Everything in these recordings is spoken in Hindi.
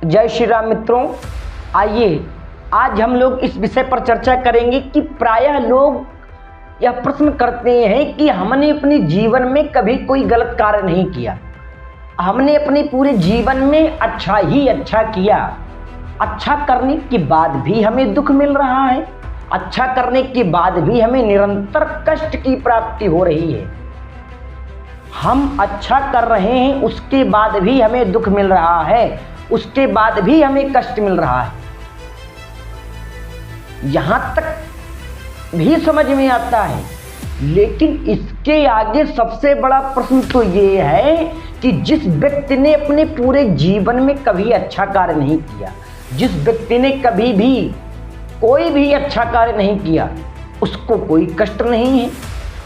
जय श्री राम मित्रों, आइए आज हम लोग इस विषय पर चर्चा करेंगे कि प्रायः लोग यह प्रश्न करते हैं कि हमने अपने जीवन में कभी कोई गलत कार्य नहीं किया, हमने अपने पूरे जीवन में अच्छा ही अच्छा किया, अच्छा करने के बाद भी हमें दुख मिल रहा है, अच्छा करने के बाद भी हमें निरंतर कष्ट की प्राप्ति हो रही है। हम अच्छा कर रहे हैं, उसके बाद भी हमें दुख मिल रहा है, उसके बाद भी हमें कष्ट मिल रहा है। यहां तक भी समझ में आता है, लेकिन इसके आगे सबसे बड़ा प्रश्न तो ये है कि जिस व्यक्ति ने अपने पूरे जीवन में कभी अच्छा कार्य नहीं किया, जिस व्यक्ति ने कभी भी कोई भी अच्छा कार्य नहीं किया, उसको कोई कष्ट नहीं है,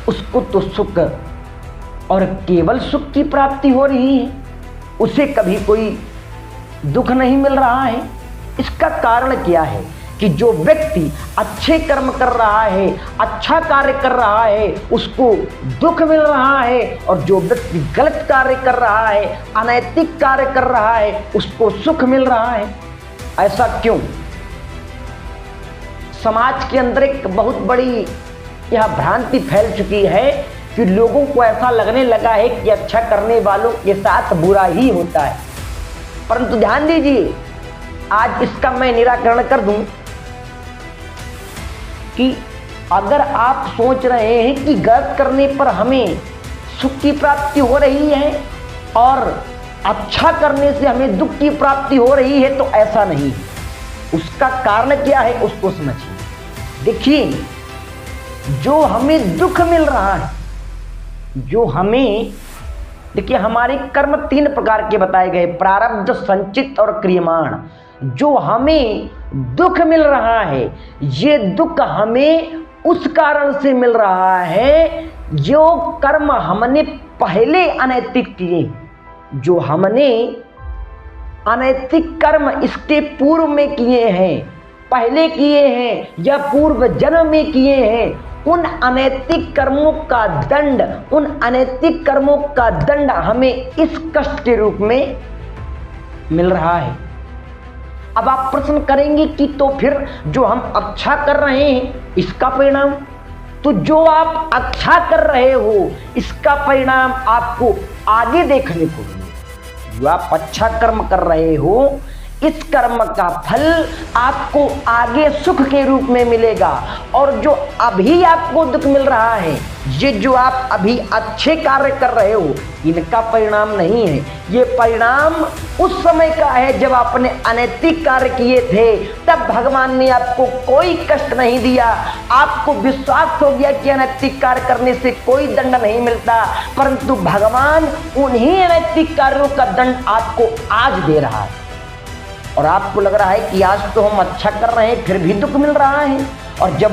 उसको तो सुख और केवल सुख की प्राप्ति हो रही है, उसे कभी कोई दुख नहीं मिल रहा है। इसका कारण क्या है कि जो व्यक्ति अच्छे कर्म कर रहा है, अच्छा कार्य कर रहा है, उसको दुख मिल रहा है, और जो व्यक्ति गलत कार्य कर रहा है, अनैतिक कार्य कर रहा है, उसको सुख मिल रहा है। ऐसा क्यों? समाज के अंदर एक बहुत बड़ी यह भ्रांति फैल चुकी है कि लोगों को ऐसा लगने लगा है कि अच्छा करने वालों के साथ बुरा ही होता है। परंतु ध्यान दीजिए, आज इसका मैं निराकरण कर दूं कि अगर आप सोच रहे हैं कि गलत करने पर हमें सुख की प्राप्ति हो रही है और अच्छा करने से हमें दुख की प्राप्ति हो रही है, तो ऐसा नहीं है। उसका कारण क्या है उसको समझिए। देखिए, जो हमें दुख मिल रहा है, जो हमें, देखिए हमारे कर्म 3 प्रकार के बताए गए, प्रारब्ध, संचित और क्रियमाण। जो हमें दुख मिल रहा है, ये दुख हमें उस कारण से मिल रहा है जो कर्म हमने पहले अनैतिक किए। जो हमने अनैतिक कर्म इसके पूर्व में किए हैं, पहले किए हैं या पूर्व जन्म में किए हैं, उन अनैतिक कर्मों का दंड, उन अनैतिक कर्मों का दंड हमें इस कष्ट के रूप में मिल रहा है। अब आप प्रश्न करेंगे कि तो फिर जो हम अच्छा कर रहे हैं इसका परिणाम? तो जो आप अच्छा कर रहे हो इसका परिणाम आपको आगे देखने को मिलेगा। जो आप अच्छा कर्म कर रहे हो, इस कर्म का फल आपको आगे सुख के रूप में मिलेगा। और जो अभी आपको दुख मिल रहा है, ये जो आप अभी अच्छे कार्य कर रहे हो, इनका परिणाम नहीं है। ये परिणाम उस समय का है जब आपने अनैतिक कार्य किए थे, तब भगवान ने आपको कोई कष्ट नहीं दिया। आपको विश्वास हो गया कि अनैतिक कार्य करने से कोई दंड नहीं मिलता, परंतु भगवान उन्हीं अनैतिक कार्यों का दंड आपको आज दे रहा है। और आपको लग रहा है कि आज तो हम अच्छा कर रहे हैं फिर भी दुख मिल रहा है, और जब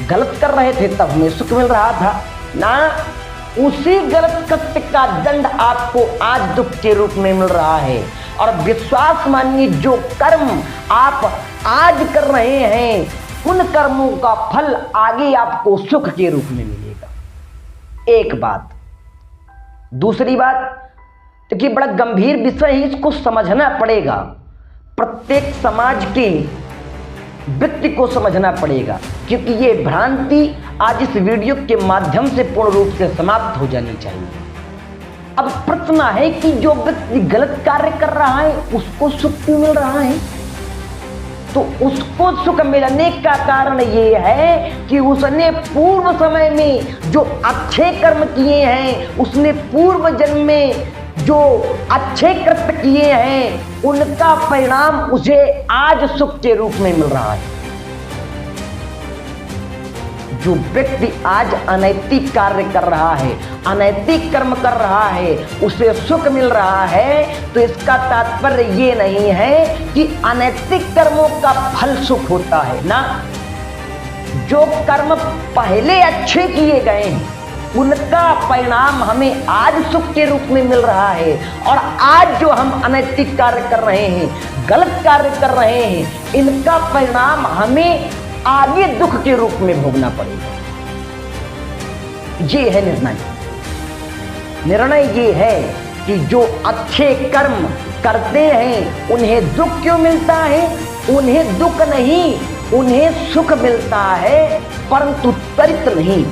गलत कर रहे थे तब हमें सुख मिल रहा था ना। उसी गलत कृत्य का दंड आपको आज दुख के रूप में मिल रहा है। और विश्वास मानिए, जो कर्म आप आज कर रहे हैं, उन कर्मों का फल आगे आपको सुख के रूप में मिलेगा। एक बात। दूसरी बात, देखिए बड़ा गंभीर विषय है, इसको समझना पड़ेगा। प्रत्येक समाज के व्यक्ति को समझना पड़ेगा, क्योंकि ये भ्रांति आज इस वीडियो के माध्यम से पूर्ण रूप से समाप्त हो जानी चाहिए। अब प्रश्न है कि जो व्यक्ति गलत कार्य कर रहा है उसको सुख क्यों मिल रहा है? तो उसको सुख मिलने का कारण ये है कि उसने पूर्व समय में जो अच्छे कर्म किए हैं, उसने पूर्व जन्म में जो अच्छे कृत्य किए हैं, उनका परिणाम उसे आज सुख के रूप में मिल रहा है। जो व्यक्ति आज अनैतिक कार्य कर रहा है, अनैतिक कर्म कर रहा है, उसे सुख मिल रहा है, तो इसका तात्पर्य ये नहीं है कि अनैतिक कर्मों का फल सुख होता है ना। जो कर्म पहले अच्छे किए गए हैं, उनका परिणाम हमें आज सुख के रूप में मिल रहा है। और आज जो हम अनैतिक कार्य कर रहे हैं, गलत कार्य कर रहे हैं, इनका परिणाम हमें आगे दुख के रूप में भोगना पड़ेगा। ये है निर्णय। निर्णय ये है कि जो अच्छे कर्म करते हैं उन्हें दुख क्यों मिलता है? उन्हें दुख नहीं, उन्हें सुख मिलता है, परंतु त्वरित नहीं।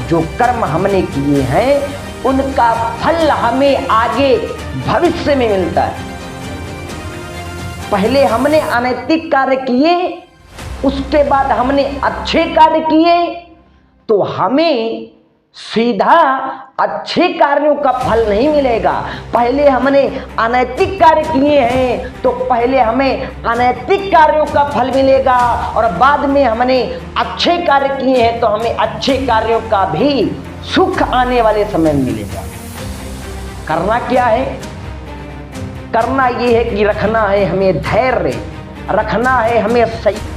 जो कर्म हमने किए हैं उनका फल हमें आगे भविष्य में मिलता है। पहले हमने अनैतिक कार्य किए, उसके बाद हमने अच्छे कार्य किए, तो हमें सीधा अच्छे कार्यों का फल नहीं मिलेगा। पहले हमने अनैतिक कार्य किए हैं तो पहले हमें अनैतिक कार्यों का फल मिलेगा, और बाद में हमने अच्छे कार्य किए हैं तो हमें अच्छे कार्यों का भी सुख आने वाले समय में मिलेगा। करना क्या है? करना ये है कि रखना है हमें धैर्य, रखना है हमें सही